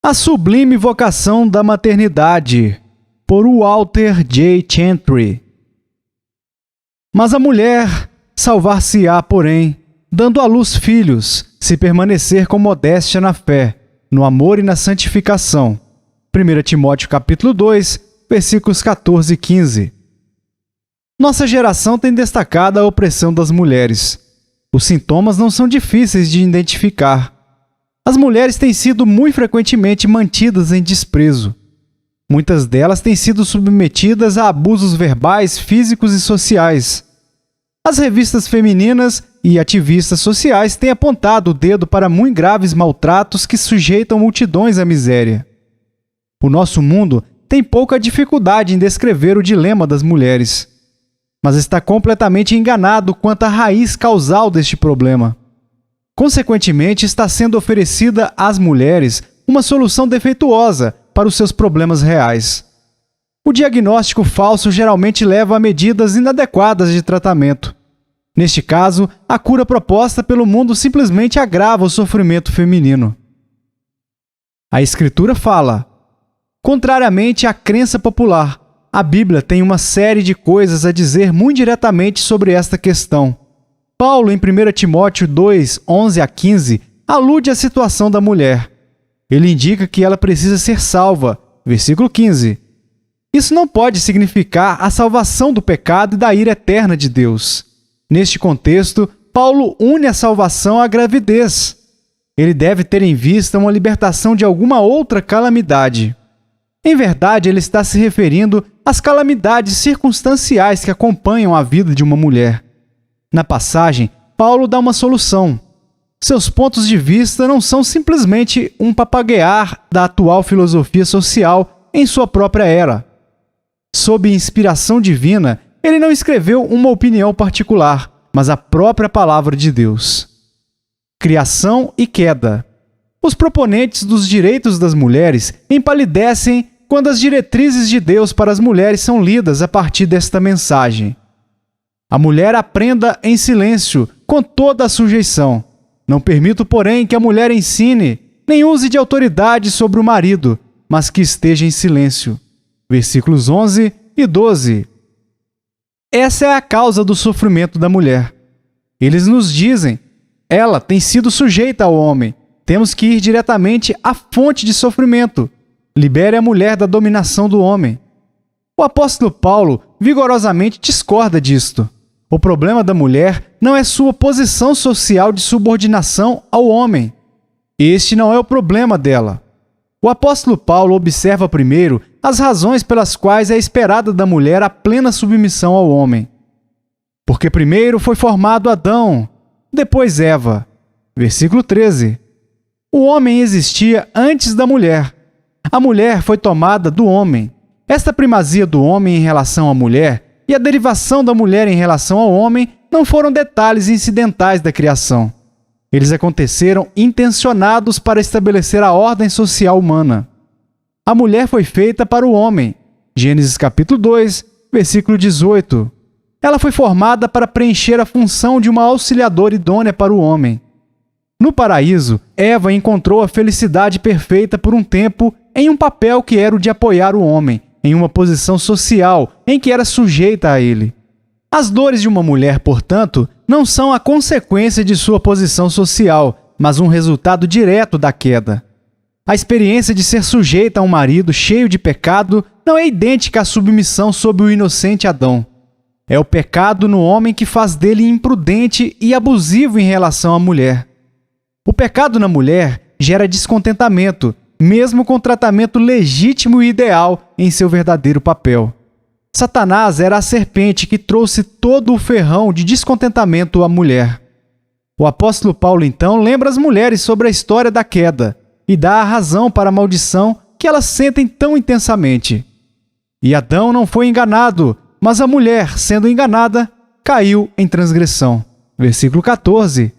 A Sublime Vocação da Maternidade, por Walter J. Chantry. Mas a mulher salvar-se-á, porém, dando à luz filhos, se permanecer com modéstia na fé, no amor e na santificação. 1 Timóteo capítulo 2, versículos 14 e 15. Nossa geração tem destacado a opressão das mulheres. Os sintomas não são difíceis de identificar. As mulheres têm sido muito frequentemente mantidas em desprezo. Muitas delas têm sido submetidas a abusos verbais, físicos e sociais. As revistas femininas e ativistas sociais têm apontado o dedo para muito graves maltratos que sujeitam multidões à miséria. O nosso mundo tem pouca dificuldade em descrever o dilema das mulheres, mas está completamente enganado quanto à raiz causal deste problema. Consequentemente, está sendo oferecida às mulheres uma solução defeituosa para os seus problemas reais. O diagnóstico falso geralmente leva a medidas inadequadas de tratamento. Neste caso, a cura proposta pelo mundo simplesmente agrava o sofrimento feminino. A Escritura fala: contrariamente à crença popular, a Bíblia tem uma série de coisas a dizer muito diretamente sobre esta questão. Paulo, em 1 Timóteo 2, 11 a 15, alude à situação da mulher. Ele indica que ela precisa ser salva. Versículo 15. Isso não pode significar a salvação do pecado e da ira eterna de Deus. Neste contexto, Paulo une a salvação à gravidez. Ele deve ter em vista uma libertação de alguma outra calamidade. Em verdade, ele está se referindo às calamidades circunstanciais que acompanham a vida de uma mulher. Na passagem, Paulo dá uma solução. Seus pontos de vista não são simplesmente um papaguear da atual filosofia social em sua própria era. Sob inspiração divina, ele não escreveu uma opinião particular, mas a própria palavra de Deus. Criação e queda. Os proponentes dos direitos das mulheres empalidecem quando as diretrizes de Deus para as mulheres são lidas a partir desta mensagem. A mulher aprenda em silêncio, com toda a sujeição. Não permito, porém, que a mulher ensine, nem use de autoridade sobre o marido, mas que esteja em silêncio. Versículos 11 e 12. Essa é a causa do sofrimento da mulher. Eles nos dizem: ela tem sido sujeita ao homem. Temos que ir diretamente à fonte de sofrimento. Libere a mulher da dominação do homem. O apóstolo Paulo vigorosamente discorda disto. O problema da mulher não é sua posição social de subordinação ao homem. Este não é o problema dela. O apóstolo Paulo observa primeiro as razões pelas quais é esperada da mulher a plena submissão ao homem. Porque primeiro foi formado Adão, depois Eva. Versículo 13. O homem existia antes da mulher. A mulher foi tomada do homem. Esta primazia do homem em relação à mulher e a derivação da mulher em relação ao homem não foram detalhes incidentais da criação. Eles aconteceram intencionados para estabelecer a ordem social humana. A mulher foi feita para o homem. Gênesis capítulo 2, versículo 18. Ela foi formada para preencher a função de uma auxiliadora idônea para o homem. No paraíso, Eva encontrou a felicidade perfeita por um tempo em um papel que era o de apoiar o homem, em uma posição social em que era sujeita a ele. As dores de uma mulher, portanto, não são a consequência de sua posição social, mas um resultado direto da queda. A experiência de ser sujeita a um marido cheio de pecado não é idêntica à submissão sob o inocente Adão. É o pecado no homem que faz dele imprudente e abusivo em relação à mulher. O pecado na mulher gera descontentamento, mesmo com tratamento legítimo e ideal em seu verdadeiro papel. Satanás era a serpente que trouxe todo o ferrão de descontentamento à mulher. O apóstolo Paulo, então, lembra as mulheres sobre a história da queda e dá a razão para a maldição que elas sentem tão intensamente. E Adão não foi enganado, mas a mulher, sendo enganada, caiu em transgressão. Versículo 14.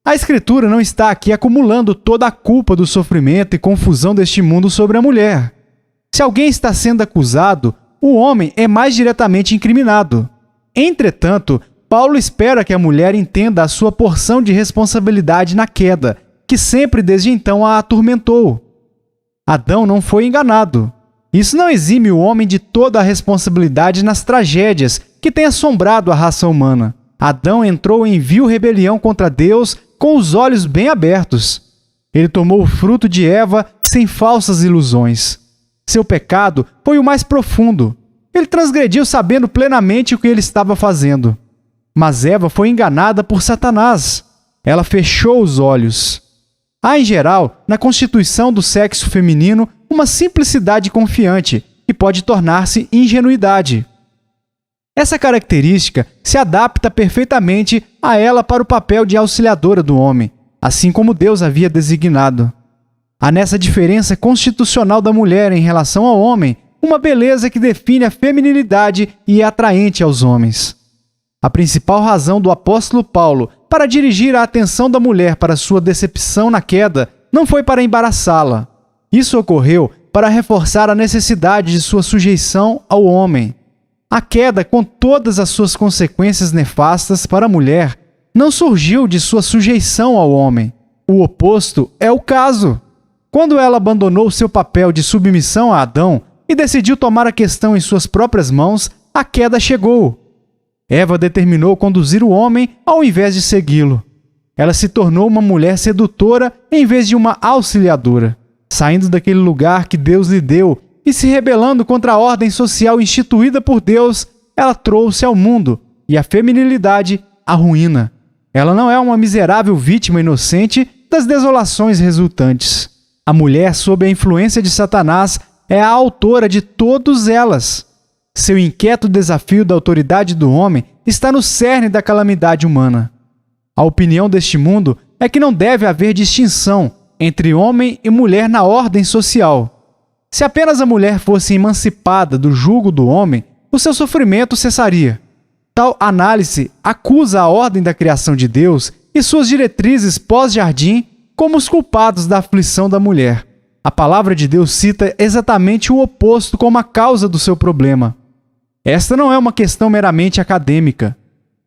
A Escritura não está aqui acumulando toda a culpa do sofrimento e confusão deste mundo sobre a mulher. Se alguém está sendo acusado, o homem é mais diretamente incriminado. Entretanto, Paulo espera que a mulher entenda a sua porção de responsabilidade na queda, que sempre desde então a atormentou. Adão não foi enganado. Isso não exime o homem de toda a responsabilidade nas tragédias que têm assombrado a raça humana. Adão entrou em vil rebelião contra Deus com os olhos bem abertos. Ele tomou o fruto de Eva sem falsas ilusões. Seu pecado foi o mais profundo. Ele transgrediu sabendo plenamente o que ele estava fazendo. Mas Eva foi enganada por Satanás. Ela fechou os olhos. Há, em geral, na constituição do sexo feminino, uma simplicidade confiante, que pode tornar-se ingenuidade. Essa característica se adapta perfeitamente a ela para o papel de auxiliadora do homem, assim como Deus havia designado. Há nessa diferença constitucional da mulher em relação ao homem uma beleza que define a feminilidade e é atraente aos homens. A principal razão do apóstolo Paulo para dirigir a atenção da mulher para sua decepção na queda não foi para embaraçá-la. Isso ocorreu para reforçar a necessidade de sua sujeição ao homem. A queda, com todas as suas consequências nefastas para a mulher, não surgiu de sua sujeição ao homem. O oposto é o caso. Quando ela abandonou seu papel de submissão a Adão e decidiu tomar a questão em suas próprias mãos, a queda chegou. Eva determinou conduzir o homem ao invés de segui-lo. Ela se tornou uma mulher sedutora em vez de uma auxiliadora, saindo daquele lugar que Deus lhe deu e se rebelando contra a ordem social instituída por Deus. Ela trouxe ao mundo e à feminilidade a ruína. Ela não é uma miserável vítima inocente das desolações resultantes. A mulher, sob a influência de Satanás, é a autora de todas elas. Seu inquieto desafio da autoridade do homem está no cerne da calamidade humana. A opinião deste mundo é que não deve haver distinção entre homem e mulher na ordem social. Se apenas a mulher fosse emancipada do jugo do homem, o seu sofrimento cessaria. Tal análise acusa a ordem da criação de Deus e suas diretrizes pós-jardim como os culpados da aflição da mulher. A palavra de Deus cita exatamente o oposto como a causa do seu problema. Esta não é uma questão meramente acadêmica.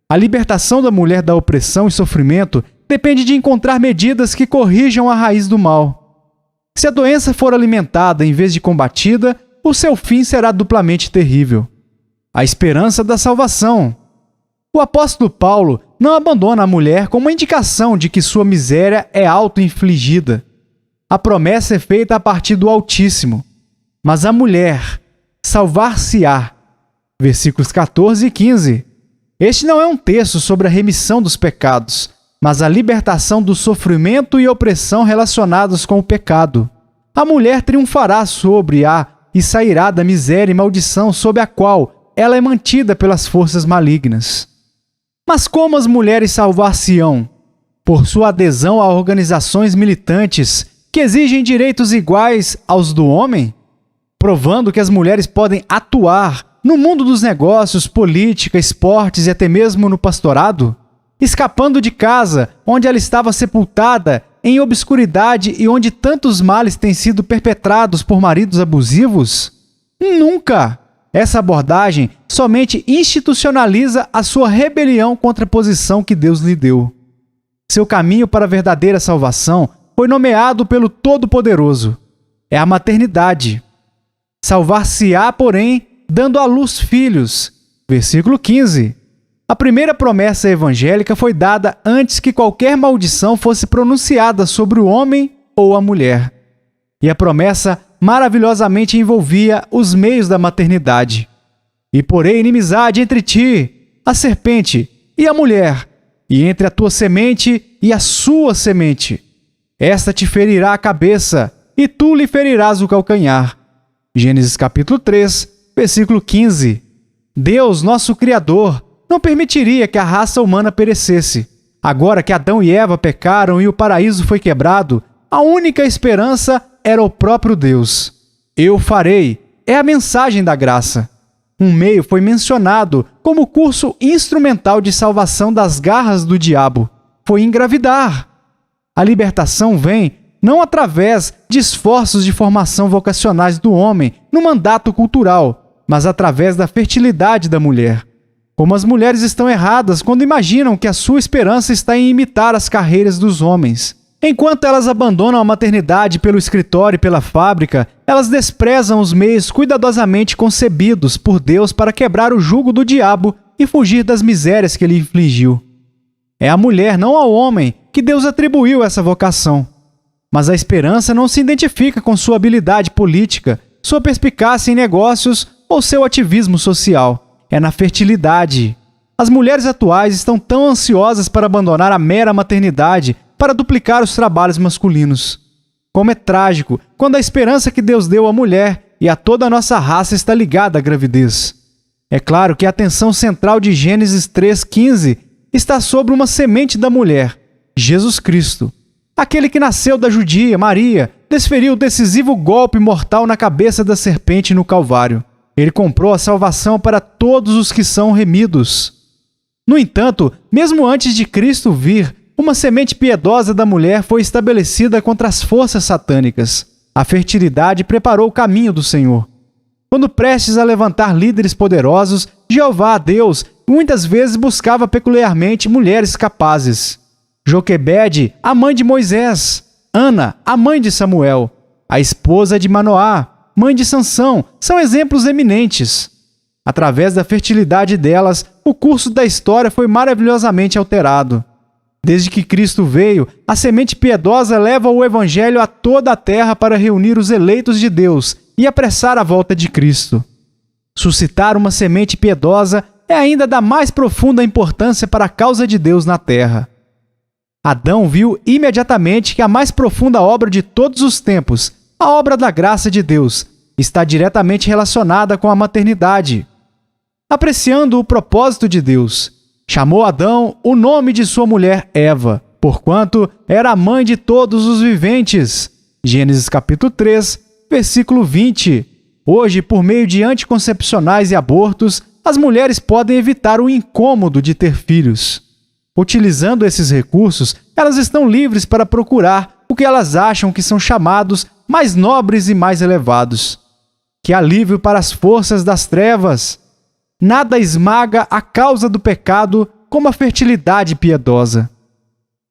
A libertação da mulher da opressão e sofrimento depende de encontrar medidas que corrijam a raiz do mal. Se a doença for alimentada em vez de combatida, o seu fim será duplamente terrível. A esperança da salvação. O apóstolo Paulo não abandona a mulher como uma indicação de que sua miséria é auto-infligida. A promessa é feita a partir do Altíssimo. Mas a mulher salvar-se-á. Versículos 14 e 15. Este não é um texto sobre a remissão dos pecados, mas a libertação do sofrimento e opressão relacionados com o pecado. A mulher triunfará sobre-a e sairá da miséria e maldição sob a qual ela é mantida pelas forças malignas. Mas como as mulheres salvar-se-ão? Por sua adesão a organizações militantes que exigem direitos iguais aos do homem? Provando que as mulheres podem atuar no mundo dos negócios, política, esportes e até mesmo no pastorado? Escapando de casa, onde ela estava sepultada em obscuridade e onde tantos males têm sido perpetrados por maridos abusivos? Nunca! Essa abordagem somente institucionaliza a sua rebelião contra a posição que Deus lhe deu. Seu caminho para a verdadeira salvação foi nomeado pelo Todo-Poderoso. É a maternidade. Salvar-se-á, porém, dando à luz filhos. Versículo 15. A primeira promessa evangélica foi dada antes que qualquer maldição fosse pronunciada sobre o homem ou a mulher. E a promessa maravilhosamente envolvia os meios da maternidade. E porém inimizade entre ti, a serpente, e a mulher, e entre a tua semente e a sua semente. Esta te ferirá a cabeça, e tu lhe ferirás o calcanhar. Gênesis capítulo 3, versículo 15. Deus, nosso Criador, não permitiria que a raça humana perecesse. Agora que Adão e Eva pecaram e o paraíso foi quebrado, a única esperança era o próprio Deus. Eu farei é a mensagem da graça. Um meio foi mencionado como curso instrumental de salvação das garras do diabo. Foi engravidar. A libertação vem não através de esforços de formação vocacionais do homem no mandato cultural, mas através da fertilidade da mulher. Como as mulheres estão erradas quando imaginam que a sua esperança está em imitar as carreiras dos homens, Enquanto elas abandonam a maternidade pelo escritório e pela fábrica, elas desprezam os meios cuidadosamente concebidos por Deus para quebrar o jugo do diabo e fugir das misérias que ele infligiu. É à mulher, não ao homem, que Deus atribuiu essa vocação. Mas a esperança não se identifica com sua habilidade política, sua perspicácia em negócios ou seu ativismo social. É na fertilidade. As mulheres atuais estão tão ansiosas para abandonar a mera maternidade para duplicar os trabalhos masculinos. Como é trágico quando a esperança que Deus deu à mulher e a toda a nossa raça está ligada à gravidez. É claro que a atenção central de Gênesis 3,15 está sobre uma semente da mulher, Jesus Cristo. Aquele que nasceu da judia, Maria, desferiu o decisivo golpe mortal na cabeça da serpente no Calvário. Ele comprou a salvação para todos os que são remidos. No entanto, mesmo antes de Cristo vir, uma semente piedosa da mulher foi estabelecida contra as forças satânicas. A fertilidade preparou o caminho do Senhor. Quando prestes a levantar líderes poderosos, Jeová, Deus, muitas vezes buscava peculiarmente mulheres capazes. Joquebede, a mãe de Moisés; Ana, a mãe de Samuel; a esposa de Manoá, mãe de Sansão, são exemplos eminentes. Através da fertilidade delas, o curso da história foi maravilhosamente alterado. Desde que Cristo veio, a semente piedosa leva o Evangelho a toda a terra para reunir os eleitos de Deus e apressar a volta de Cristo. Suscitar uma semente piedosa é ainda da mais profunda importância para a causa de Deus na terra. Adão viu imediatamente que a mais profunda obra de todos os tempos, a obra da graça de Deus, está diretamente relacionada com a maternidade. Apreciando o propósito de Deus, chamou Adão o nome de sua mulher Eva, porquanto era a mãe de todos os viventes. Gênesis capítulo 3, versículo 20. Hoje, por meio de anticoncepcionais e abortos, as mulheres podem evitar o incômodo de ter filhos. Utilizando esses recursos, elas estão livres para procurar o que elas acham que são chamados mais nobres e mais elevados. Que alívio para as forças das trevas! Nada esmaga a causa do pecado como a fertilidade piedosa.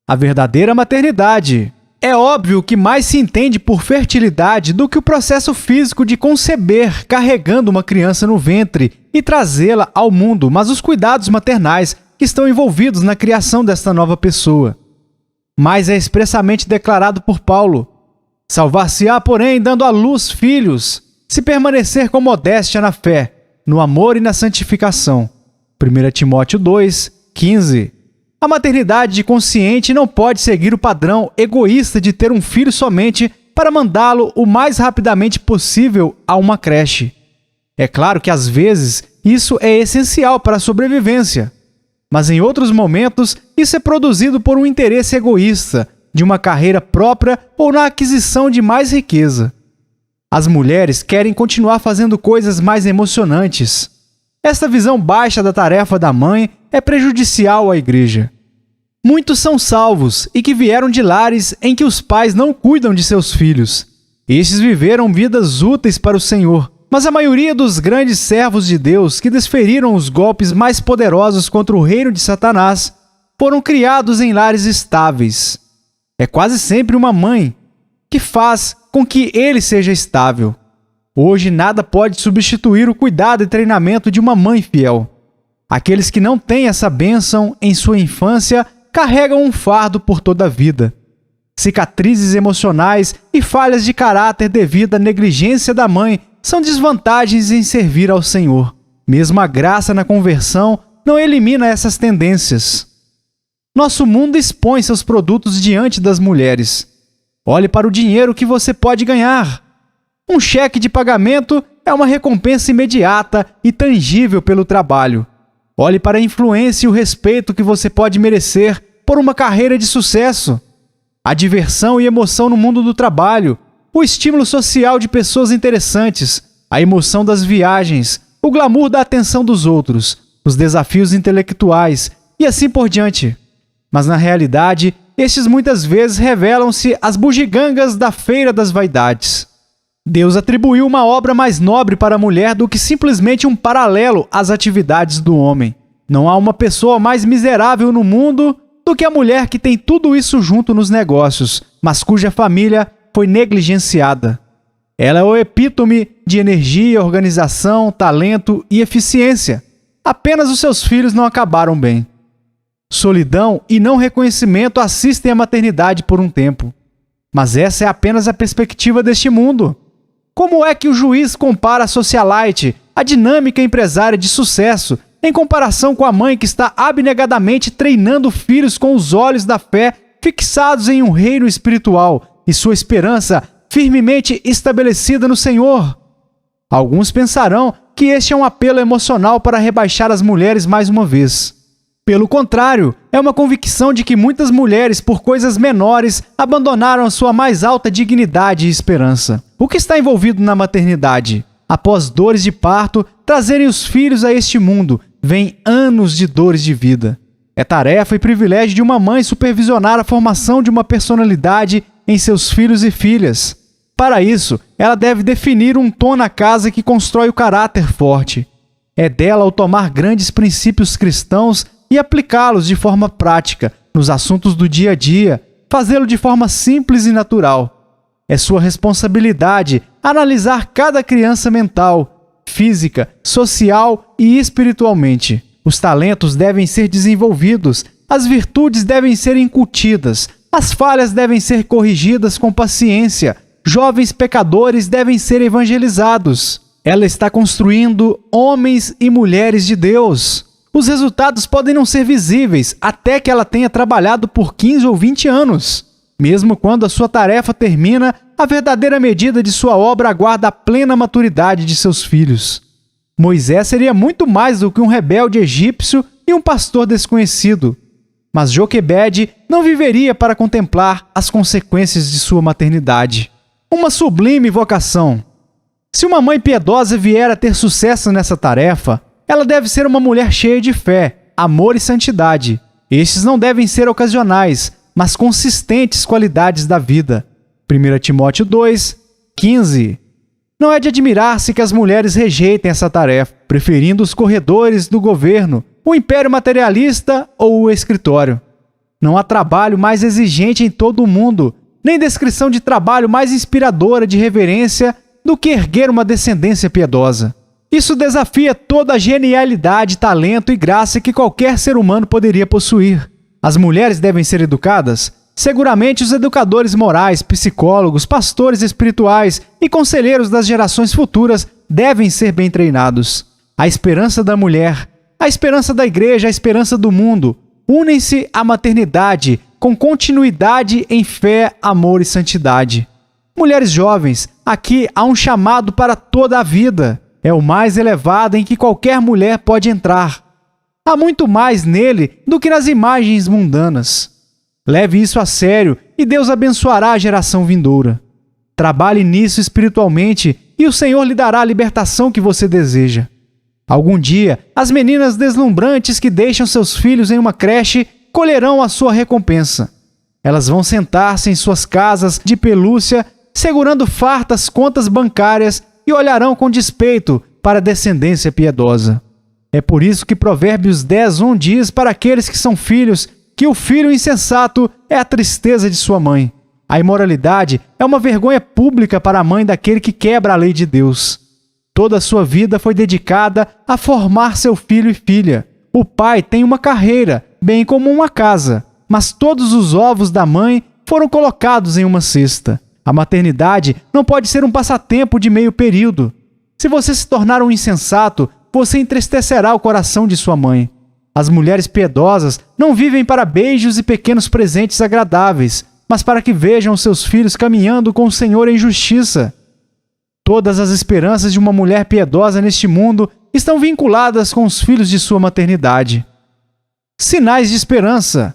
A verdadeira maternidade. É óbvio que mais se entende por fertilidade do que o processo físico de conceber carregando uma criança no ventre e trazê-la ao mundo, mas os cuidados maternais que estão envolvidos na criação desta nova pessoa. Mas é expressamente declarado por Paulo: salvar-se-á, porém, dando à luz filhos, se permanecer com modéstia na fé, no amor e na santificação. 1 Timóteo 2, 15. A maternidade consciente não pode seguir o padrão egoísta de ter um filho somente para mandá-lo o mais rapidamente possível a uma creche. É claro que, às vezes, isso é essencial para a sobrevivência, mas em outros momentos isso é produzido por um interesse egoísta, de uma carreira própria ou na aquisição de mais riqueza. As mulheres querem continuar fazendo coisas mais emocionantes. Esta visão baixa da tarefa da mãe é prejudicial à igreja. Muitos são salvos e que vieram de lares em que os pais não cuidam de seus filhos. Estes viveram vidas úteis para o Senhor, mas a maioria dos grandes servos de Deus que desferiram os golpes mais poderosos contra o reino de Satanás foram criados em lares estáveis. É quase sempre uma mãe que faz com que ele seja estável. Hoje nada pode substituir o cuidado e treinamento de uma mãe fiel. Aqueles que não têm essa bênção em sua infância carregam um fardo por toda a vida. Cicatrizes emocionais e falhas de caráter devido à negligência da mãe são desvantagens em servir ao Senhor. Mesmo a graça na conversão não elimina essas tendências. Nosso mundo expõe seus produtos diante das mulheres. Olhe para o dinheiro que você pode ganhar. Um cheque de pagamento é uma recompensa imediata e tangível pelo trabalho. Olhe para a influência e o respeito que você pode merecer por uma carreira de sucesso. A diversão e emoção no mundo do trabalho, o estímulo social de pessoas interessantes, a emoção das viagens, o glamour da atenção dos outros, os desafios intelectuais e assim por diante. Mas na realidade, estes muitas vezes revelam-se as bugigangas da feira das vaidades. Deus atribuiu uma obra mais nobre para a mulher do que simplesmente um paralelo às atividades do homem. Não há uma pessoa mais miserável no mundo do que a mulher que tem tudo isso junto nos negócios, mas cuja família foi negligenciada. Ela é o epítome de energia, organização, talento e eficiência. Apenas os seus filhos não acabaram bem. Solidão e não reconhecimento assistem à maternidade por um tempo. Mas essa é apenas a perspectiva deste mundo. Como é que o juiz compara a socialite, a dinâmica empresária de sucesso, em comparação com a mãe que está abnegadamente treinando filhos com os olhos da fé fixados em um reino espiritual e sua esperança firmemente estabelecida no Senhor? Alguns pensarão que este é um apelo emocional para rebaixar as mulheres mais uma vez. Pelo contrário, é uma convicção de que muitas mulheres, por coisas menores, abandonaram a sua mais alta dignidade e esperança. O que está envolvido na maternidade? Após dores de parto, trazerem os filhos a este mundo, vêm anos de dores de vida. É tarefa e privilégio de uma mãe supervisionar a formação de uma personalidade em seus filhos e filhas. Para isso, ela deve definir um tom na casa que constrói o caráter forte. É dela ao tomar grandes princípios cristãos e aplicá-los de forma prática nos assuntos do dia a dia, fazê-lo de forma simples e natural. É sua responsabilidade analisar cada criança mental, física, social e espiritualmente. Os talentos devem ser desenvolvidos, as virtudes devem ser incutidas, as falhas devem ser corrigidas com paciência, jovens pecadores devem ser evangelizados. Ela está construindo homens e mulheres de Deus. Os resultados podem não ser visíveis até que ela tenha trabalhado por 15 ou 20 anos. Mesmo quando a sua tarefa termina, a verdadeira medida de sua obra aguarda a plena maturidade de seus filhos. Moisés seria muito mais do que um rebelde egípcio e um pastor desconhecido. Mas Joquebede não viveria para contemplar as consequências de sua maternidade. Uma sublime vocação. Se uma mãe piedosa vier a ter sucesso nessa tarefa, ela deve ser uma mulher cheia de fé, amor e santidade. Estes não devem ser ocasionais, mas consistentes qualidades da vida. 1 Timóteo 2, 15. Não é de admirar-se que as mulheres rejeitem essa tarefa, preferindo os corredores do governo, o império materialista ou o escritório. Não há trabalho mais exigente em todo o mundo, nem descrição de trabalho mais inspiradora de reverência do que erguer uma descendência piedosa. Isso desafia toda a genialidade, talento e graça que qualquer ser humano poderia possuir. As mulheres devem ser educadas? Seguramente os educadores morais, psicólogos, pastores espirituais e conselheiros das gerações futuras devem ser bem treinados. A esperança da mulher, a esperança da igreja, a esperança do mundo, unem-se à maternidade com continuidade em fé, amor e santidade. Mulheres jovens, aqui há um chamado para toda a vida. É o mais elevado em que qualquer mulher pode entrar. Há muito mais nele do que nas imagens mundanas. Leve isso a sério e Deus abençoará a geração vindoura. Trabalhe nisso espiritualmente e o Senhor lhe dará a libertação que você deseja. Algum dia, as meninas deslumbrantes que deixam seus filhos em uma creche colherão a sua recompensa. Elas vão sentar-se em suas casas de pelúcia, segurando fartas contas bancárias e olharão com despeito para a descendência piedosa. É por isso que Provérbios 10:1 diz para aqueles que são filhos que o filho insensato é a tristeza de sua mãe. A imoralidade é uma vergonha pública para a mãe daquele que quebra a lei de Deus. Toda a sua vida foi dedicada a formar seu filho e filha. O pai tem uma carreira, bem como uma casa, mas todos os ovos da mãe foram colocados em uma cesta. A maternidade não pode ser um passatempo de meio período. Se você se tornar um insensato, você entristecerá o coração de sua mãe. As mulheres piedosas não vivem para beijos e pequenos presentes agradáveis, mas para que vejam seus filhos caminhando com o Senhor em justiça. Todas as esperanças de uma mulher piedosa neste mundo estão vinculadas com os filhos de sua maternidade. Sinais de esperança.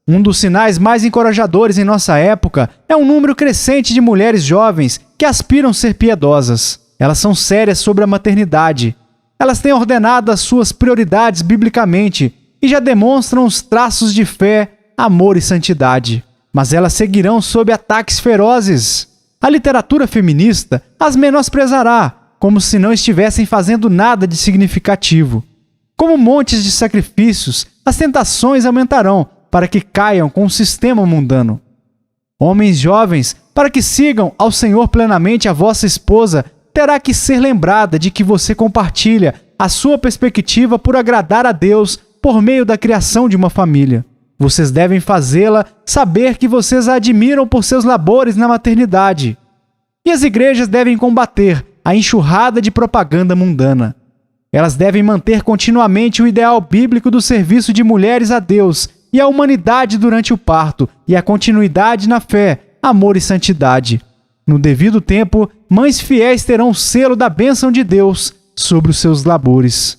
Um dos sinais mais encorajadores em nossa época é um número crescente de mulheres jovens que aspiram ser piedosas. Elas são sérias sobre a maternidade. Elas têm ordenado as suas prioridades biblicamente e já demonstram os traços de fé, amor e santidade. Mas elas seguirão sob ataques ferozes. A literatura feminista as menosprezará, como se não estivessem fazendo nada de significativo. Como montes de sacrifícios, as tentações aumentarão, para que caiam com o sistema mundano. Homens jovens, para que sigam ao Senhor plenamente, a vossa esposa terá que ser lembrada de que você compartilha a sua perspectiva por agradar a Deus por meio da criação de uma família. Vocês devem fazê-la saber que vocês a admiram por seus labores na maternidade. E as igrejas devem combater a enxurrada de propaganda mundana. Elas devem manter continuamente o ideal bíblico do serviço de mulheres a Deus e à humanidade durante o parto e a continuidade na fé, amor e santidade. No devido tempo, mães fiéis terão o selo da bênção de Deus sobre os seus labores.